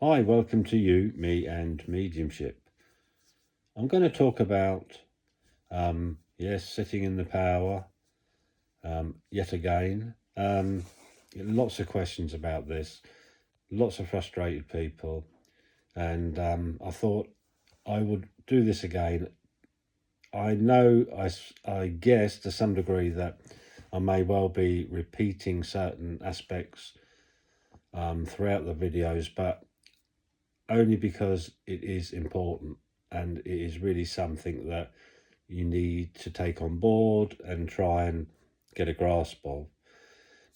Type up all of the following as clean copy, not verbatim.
Hi, welcome to you, me, and Mediumship. I'm going to talk about, sitting in the power, yet again. Lots of questions about this, lots of frustrated people, and I thought I would do this again. I know, I guess to some degree that I may well be repeating certain aspects throughout the videos, but only because it is important and it is really something that you need to take on board and try and get a grasp of.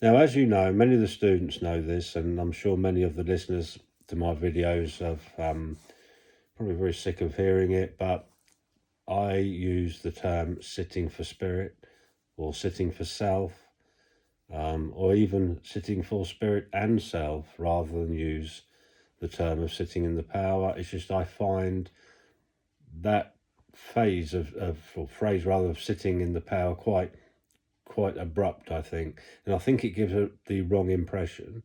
Now, as you know, many of the students know this, and I'm sure many of the listeners to my videos have probably very sick of hearing it, but I use the term sitting for spirit or sitting for self, or even sitting for spirit and self, rather than use the term of sitting in the power. It's just I find that phase or phrase rather of sitting in the power quite abrupt, I think, and I think it gives the wrong impression.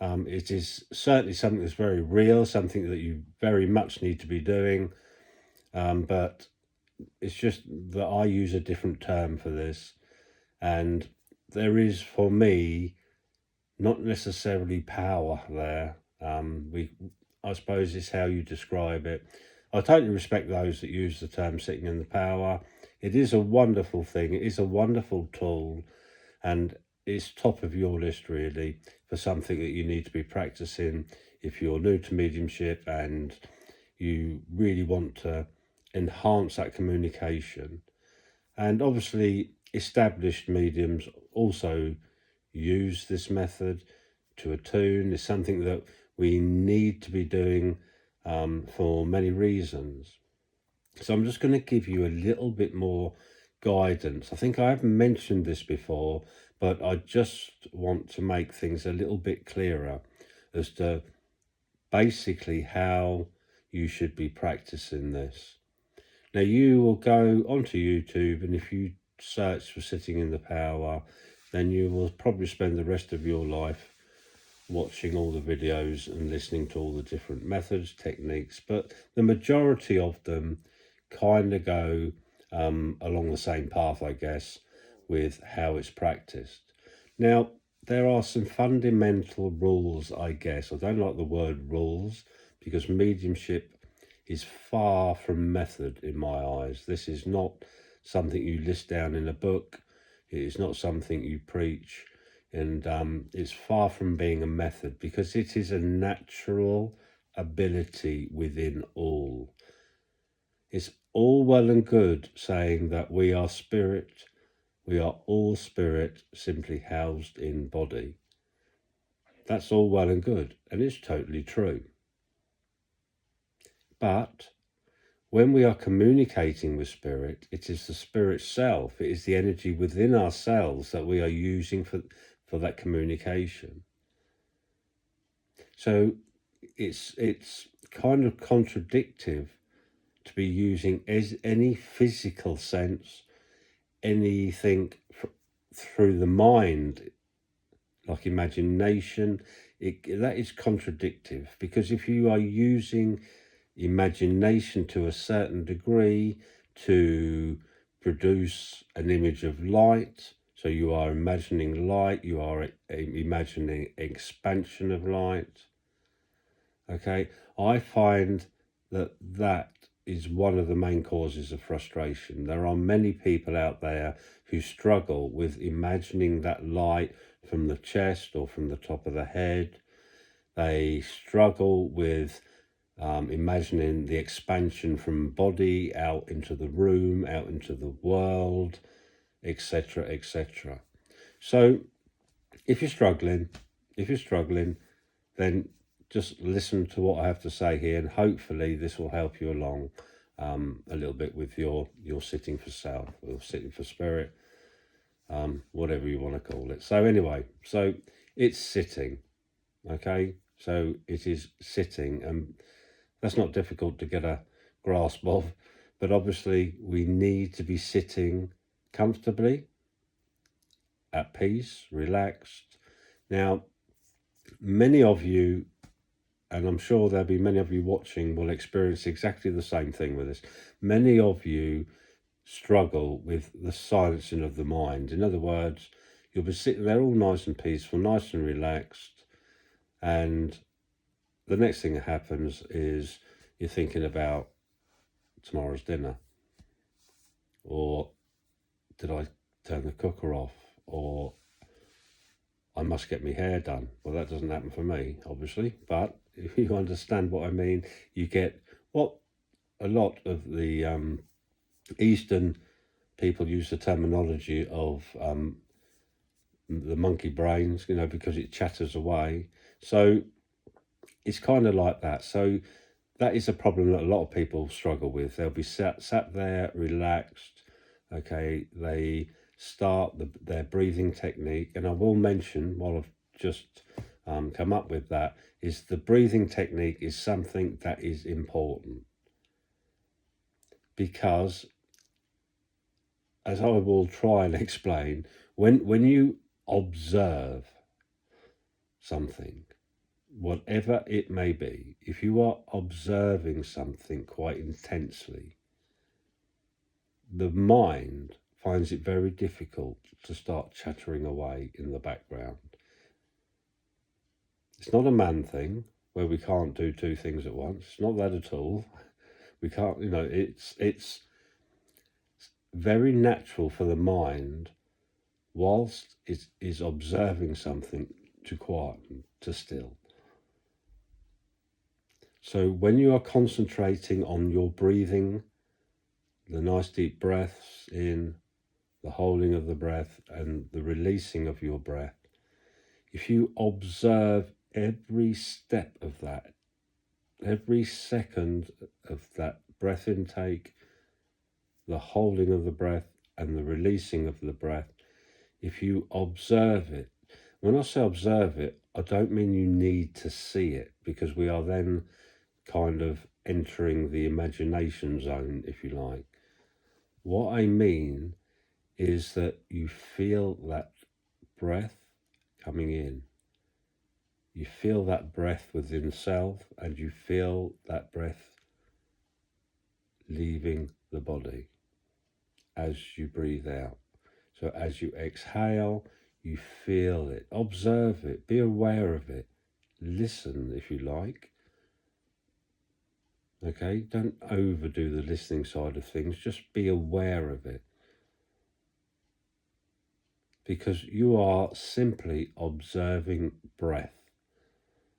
It is certainly something that's very real, something that you very much need to be doing, but it's just that I use a different term for this, and there is, for me, not necessarily power there. I suppose it's how you describe it. I totally respect those that use the term sitting in the power. It is a wonderful thing. It is a wonderful tool, and it's top of your list really for something that you need to be practicing if you're new to mediumship and you really want to enhance that communication. And obviously established mediums also use this method to attune. It's something that we need to be doing for many reasons. So I'm just going to give you a little bit more guidance. I think I have mentioned this before, but I just want to make things a little bit clearer as to basically how you should be practicing this. Now, you will go onto YouTube, and if you search for sitting in the power, then you will probably spend the rest of your life watching all the videos and listening to all the different methods, techniques, but the majority of them kind of go along the same path, I guess, with how it's practiced. Now, there are some fundamental rules, I guess. I don't like the word rules because mediumship is far from method in my eyes. This is not something you list down in a book. It is not something you preach. And it's far from being a method because it is a natural ability within all. It's all well and good saying that we are spirit, we are all spirit simply housed in body. That's all well and good, and it's totally true. But when we are communicating with spirit, it is the spirit self, it is the energy within ourselves that we are using for that communication. So it's kind of contradictive to be using any physical sense, anything through the mind, like imagination. That is contradictive, because if you are using imagination to a certain degree to produce an image of light, so you are imagining light, you are imagining expansion of light. Okay, I find that is one of the main causes of frustration. There are many people out there who struggle with imagining that light from the chest or from the top of the head. They struggle with imagining the expansion from body out into the room, out into the world, etc., etc. So if you're struggling, then just listen to what I have to say here, and hopefully this will help you along a little bit with your sitting for self or sitting for spirit, whatever you want to call it. So anyway, so it's sitting, okay? So it is sitting, and that's not difficult to get a grasp of, but obviously we need to be sitting comfortably, at peace, relaxed. Now, many of you and I'm sure there'll be many of you watching will experience exactly the same thing with this. Many of you struggle with the silencing of the mind. In other words, you'll be sitting there all nice and peaceful, nice and relaxed, and the next thing that happens is you're thinking about tomorrow's dinner, or did I turn the cooker off, or I must get my hair done. Well, that doesn't happen for me, obviously, but if you understand what I mean, you get what a lot of the Eastern people use the terminology of the monkey brains, because it chatters away. So it's kind of like that. So that is a problem that a lot of people struggle with. They'll be sat there relaxed. Okay, they start their breathing technique, and I will mention, while I've just come up with that, is the breathing technique is something that is important, because, as I will try and explain, when you observe something, whatever it may be, if you are observing something quite intensely, the mind finds it very difficult to start chattering away in the background. It's not a man thing where we can't do two things at once. It's not that at all. We can't, it's very natural for the mind, whilst it is observing something, to quieten, to still. So when you are concentrating on your breathing, the nice deep breaths in, the holding of the breath, and the releasing of your breath, if you observe every step of that, every second of that breath intake, the holding of the breath, and the releasing of the breath, if you observe it, when I say observe it, I don't mean you need to see it, because we are then kind of entering the imagination zone, if you like. What I mean is that you feel that breath coming in. You feel that breath within self, and you feel that breath leaving the body as you breathe out. So as you exhale, you feel it. Observe it. Be aware of it. Listen, if you like. Okay, don't overdo the listening side of things. Just be aware of it. Because you are simply observing breath.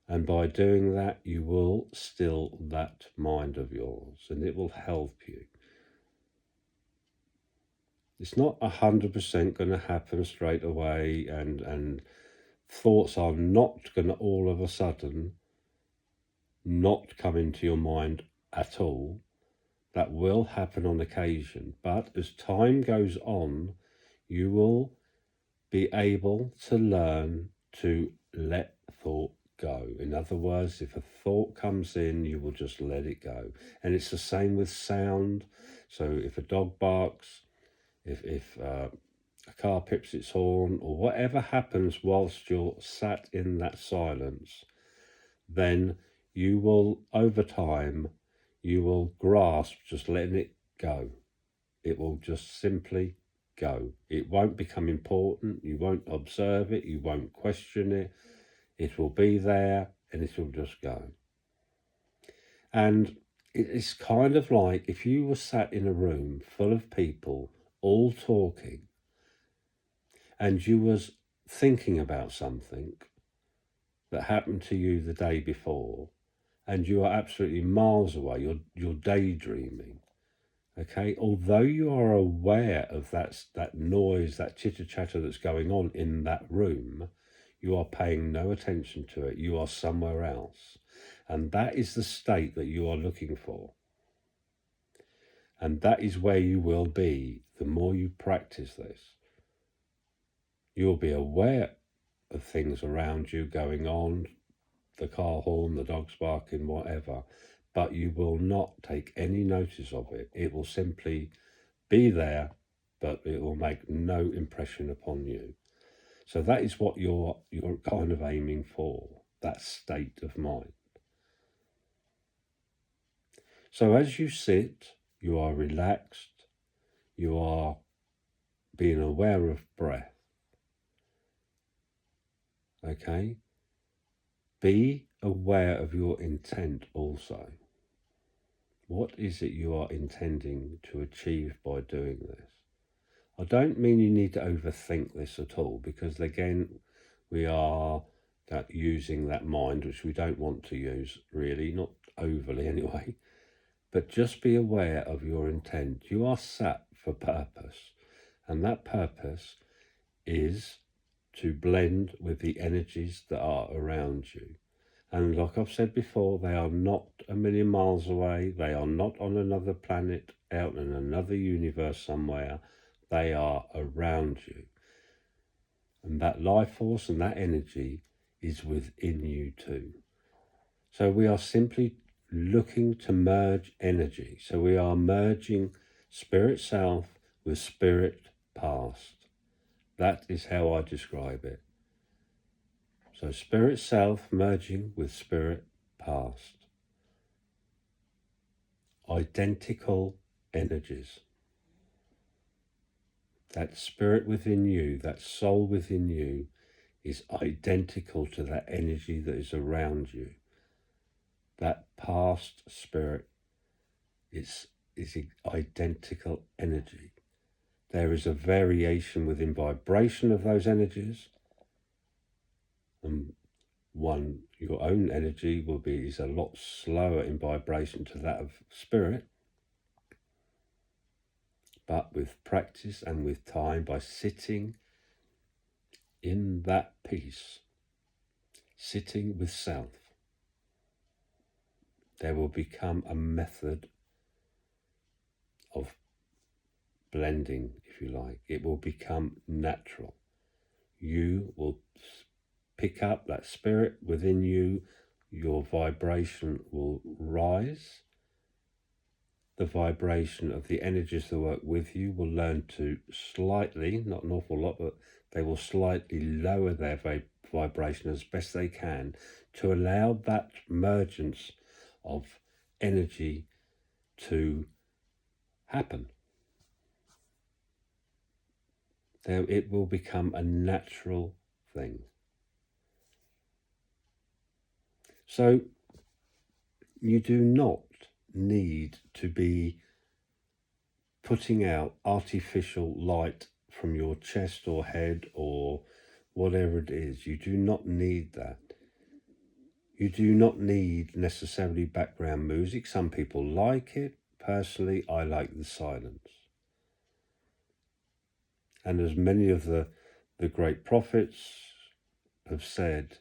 And by doing that, you will still that mind of yours, and it will help you. It's not 100% going to happen straight away, and thoughts are not going to all of a sudden not come into your mind at all. That will happen on occasion, but as time goes on, you will be able to learn to let thought go. In other words, if a thought comes in, you will just let it go. And it's the same with sound. So if a dog barks, if a car pips its horn, or whatever happens whilst you're sat in that silence, then you will, over time, you will grasp just letting it go. It will just simply go. It won't become important. You won't observe it. You won't question it. It will be there, and it will just go. And it's kind of like if you were sat in a room full of people all talking, and you was thinking about something that happened to you the day before, and you are absolutely miles away, you're daydreaming. Okay, although you are aware of that noise, that chitter chatter that's going on in that room, you are paying no attention to it. You are somewhere else. And that is the state that you are looking for. And that is where you will be the more you practice this. You'll be aware of things around you going on, the car horn, the dog's barking, whatever, but you will not take any notice of it. It will simply be there, but it will make no impression upon you. So that is what you're kind of aiming for, that state of mind. So as you sit, you are relaxed, you are being aware of breath. Okay? Be aware of your intent also. What is it you are intending to achieve by doing this? I don't mean you need to overthink this at all, because again, we are using that mind, which we don't want to use really, not overly anyway. But just be aware of your intent. You are sat for purpose, and that purpose is to blend with the energies that are around you. And like I've said before, they are not a million miles away. They are not on another planet out in another universe somewhere. They are around you. And that life force and that energy is within you too. So we are simply looking to merge energy. So we are merging spirit self with spirit past. That is how I describe it. So spirit self merging with spirit past. Identical energies. That spirit within you, that soul within you, is identical to that energy that is around you. That past spirit is identical energy. There is a variation within vibration of those energies, and your own energy is a lot slower in vibration to that of spirit. But with practice and with time, by sitting in that peace, sitting with self, there will become a method of blending, if you like. It will become natural. You will pick up that spirit within you. Your vibration will rise. The vibration of the energies that work with you will learn to slightly, not an awful lot, but they will slightly lower their vibration as best they can to allow that mergence of energy to happen. It will become a natural thing. So you do not need to be putting out artificial light from your chest or head or whatever it is. You do not need that. You do not need necessarily background music. Some people like it. Personally, I like the silence. And as many of the great prophets have said,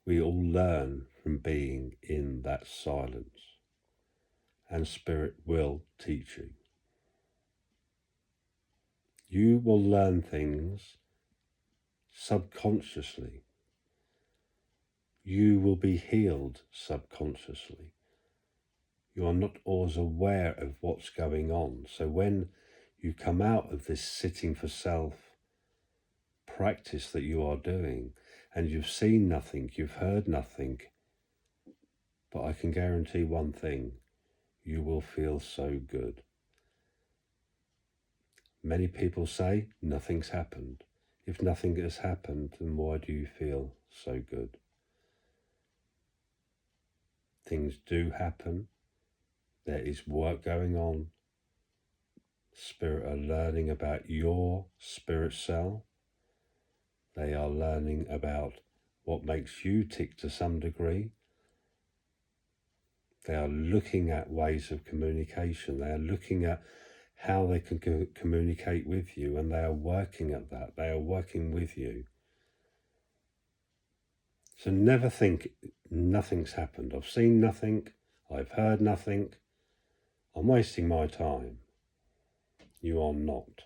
we all learn from being in that silence. And spirit will teach you. You will learn things subconsciously. You will be healed subconsciously. You are not always aware of what's going on. So when you come out of this sitting for self practice that you are doing, and you've seen nothing, you've heard nothing, but I can guarantee one thing, you will feel so good. Many people say nothing's happened. If nothing has happened, then why do you feel so good? Things do happen. There is work going on. Spirit are learning about your spirit self. They are learning about what makes you tick to some degree. They are looking at ways of communication. They are looking at how they can communicate with you, and they are working at that. They are working with you. So never think nothing's happened. I've seen nothing. I've heard nothing. I'm wasting my time. You are not.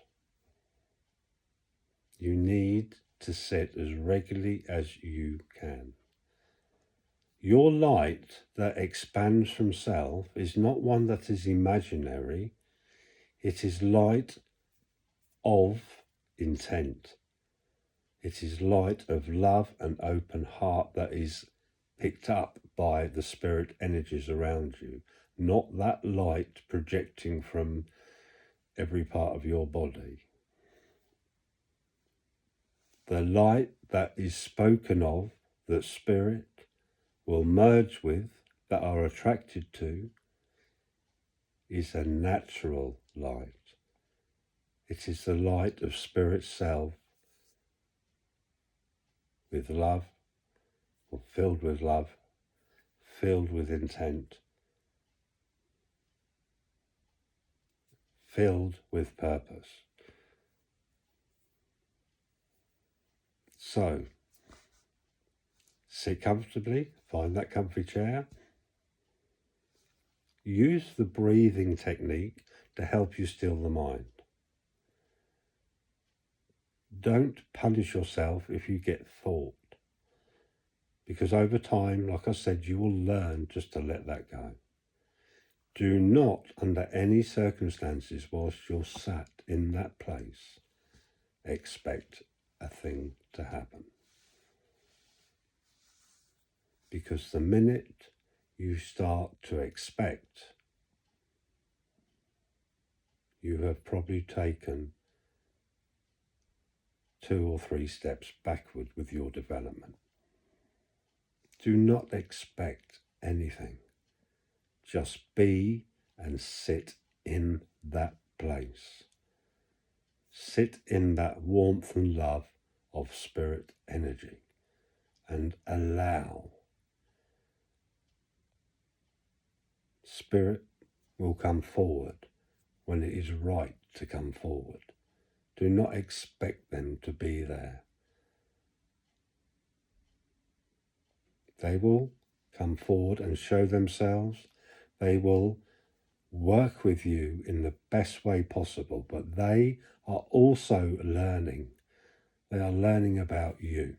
You need to sit as regularly as you can. Your light that expands from self is not one that is imaginary. It is light of intent. It is light of love and open heart that is picked up by the spirit energies around you, not that light projecting from every part of your body. The light that is spoken of, that spirit will merge with, that are attracted to, is a natural light. It is the light of spirit self with love, or filled with love, filled with intent, filled with purpose. So, sit comfortably, find that comfy chair. Use the breathing technique to help you still the mind. Don't punish yourself if you get thought, because over time, like I said, you will learn just to let that go. Do not, under any circumstances, whilst you're sat in that place, expect a thing to happen. Because the minute you start to expect, you have probably taken 2 or 3 steps backward with your development. Do not expect anything. Just be and sit in that place. Sit in that warmth and love of spirit energy and allow. Spirit will come forward when it is right to come forward. Do not expect them to be there. They will come forward and show themselves. They will work with you in the best way possible, but they are also learning. They are learning about you.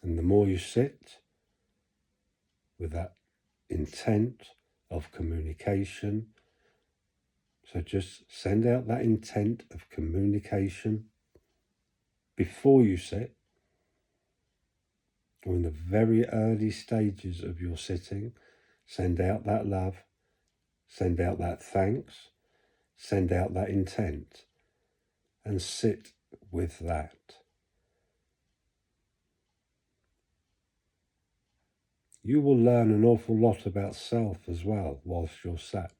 And the more you sit with that intent of communication, so just send out that intent of communication before you sit, or in the very early stages of your sitting. Send out that love, send out that thanks, send out that intent, and sit with that. You will learn an awful lot about self as well whilst you're sat.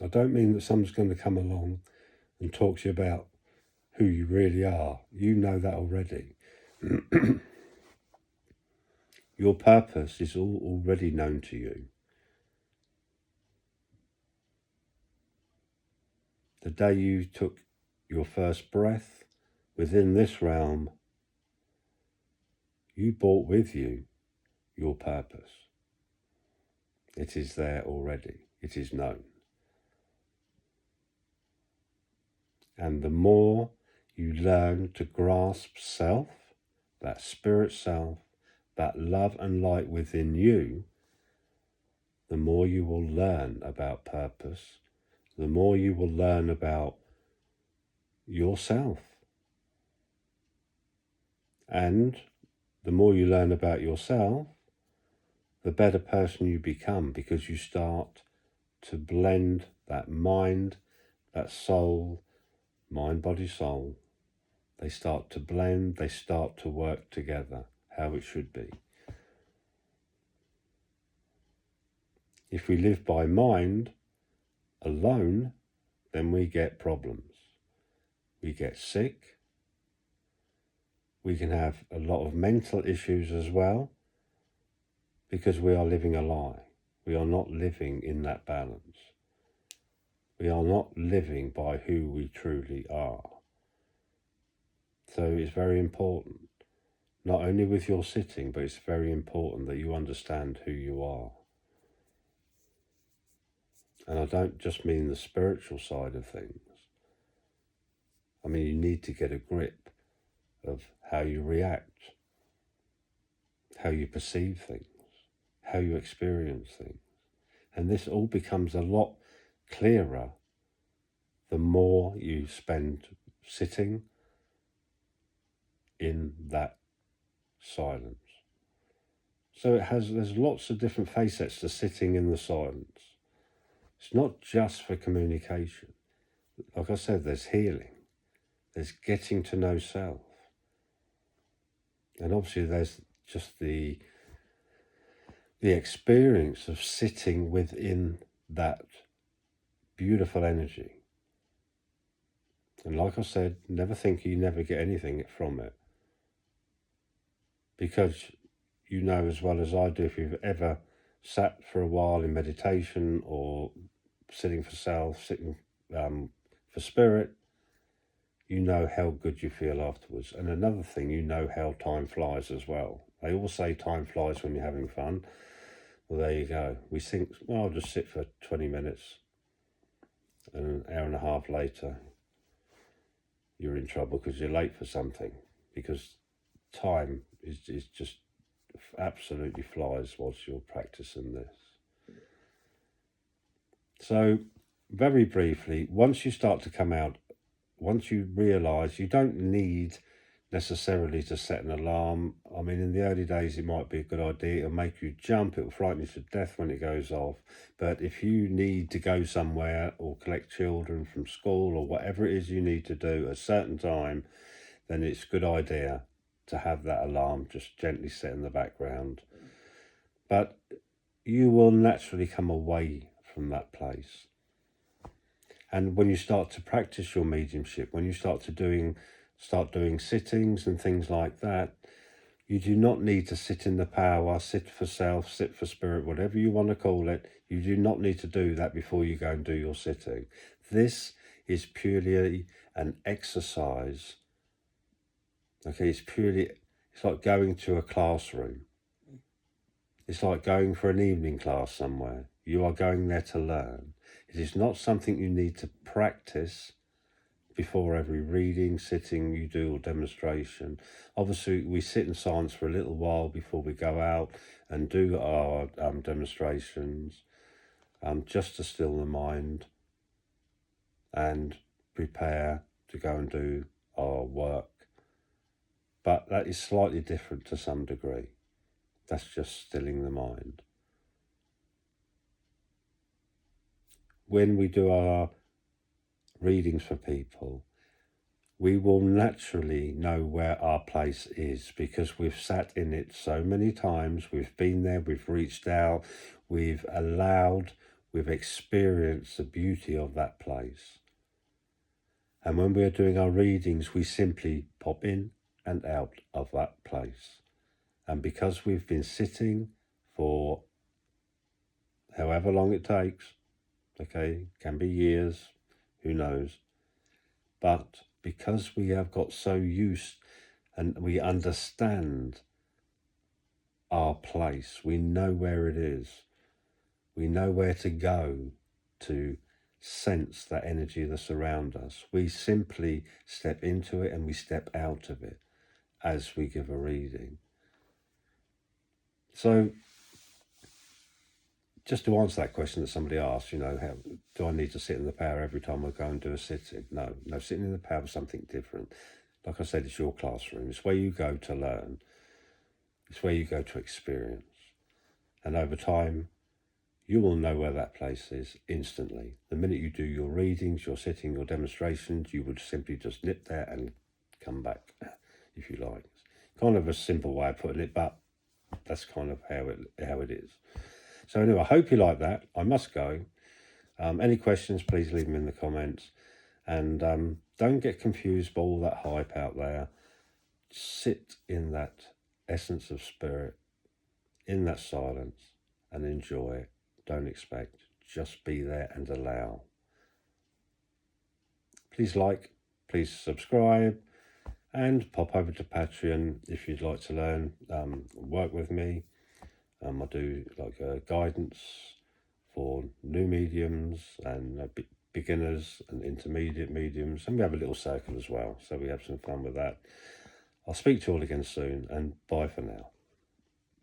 I don't mean that someone's going to come along and talk to you about who you really are. You know that already. Your purpose is all already known to you. The day you took your first breath within this realm, you brought with you your purpose. It is there already. It is known. And the more you learn to grasp self, that spirit self, that love and light within you, the more you will learn about purpose, the more you will learn about yourself. And the more you learn about yourself, the better person you become, because you start to blend that mind, that soul, mind, body, soul. They start to blend, they start to work together, how it should be. If we live by mind alone, then we get problems. We get sick. We can have a lot of mental issues as well, because we are living a lie. We are not living in that balance. We are not living by who we truly are. So it's very important, not only with your sitting, but it's very important that you understand who you are. And I don't just mean the spiritual side of things. I mean, you need to get a grip of how you react, how you perceive things, how you experience things. And this all becomes a lot clearer the more you spend sitting, in that silence. So there's lots of different facets to sitting in the silence. It's not just for communication. Like I said, there's healing. There's getting to know self. And obviously there's just the experience of sitting within that beautiful energy. And like I said, never think you never get anything from it. Because you know as well as I do, if you've ever sat for a while in meditation or sitting for self, sitting for spirit, you know how good you feel afterwards. And another thing, you know how time flies as well. They all say time flies when you're having fun. Well, there you go. We think, well, I'll just sit for 20 minutes. And an hour and a half later, you're in trouble because you're late for something. Because time is just absolutely flies whilst you're practicing this. So, very briefly, once you start to come out, once you realise you don't need necessarily to set an alarm. I mean, in the early days, it might be a good idea. It'll make you jump. It'll frighten you to death when it goes off. But if you need to go somewhere or collect children from school or whatever it is you need to do at a certain time, then it's a good idea to have that alarm just gently set in the background. But you will naturally come away from that place. And when you start to practice your mediumship, when you start doing sittings and things like that, you do not need to sit in the power, sit for self, sit for spirit, whatever you want to call it. You do not need to do that before you go and do your sitting. This is purely an exercise. Okay, it's like going to a classroom. It's like going for an evening class somewhere. You are going there to learn. It is not something you need to practice before every reading, sitting you do, or demonstration. Obviously, we sit in silence for a little while before we go out and do our demonstrations, just to still the mind and prepare to go and do our work. But that is slightly different to some degree. That's just stilling the mind. When we do our readings for people, we will naturally know where our place is because we've sat in it so many times. We've been there, we've reached out, we've experienced the beauty of that place. And when we're doing our readings, we simply pop in and out of that place. And because we've been sitting for however long it takes, okay, can be years, who knows, but because we have got so used and we understand our place, we know where it is, we know where to go to sense that energy that's around us. We simply step into it and we step out of it as we give a reading. So, just to answer that question that somebody asked, how do I need to sit in the power every time I go and do a sitting? No, sitting in the power is something different. Like I said, it's your classroom. It's where you go to learn. It's where you go to experience. And over time, you will know where that place is instantly. The minute you do your readings, your sitting, your demonstrations, you would simply just nip there and come back, if you like. It's kind of a simple way of putting it, but that's kind of how it is. So anyway, I hope you like that. I must go. Any questions, please leave them in the comments. And don't get confused by all that hype out there. Sit in that essence of spirit, in that silence, and enjoy it. Don't expect. Just be there and allow. Please like, please subscribe, and pop over to Patreon if you'd like to learn, work with me. I do guidance for new mediums and beginners and intermediate mediums, and we have a little circle as well, so we have some fun with that. I'll speak to you all again soon, and bye for now.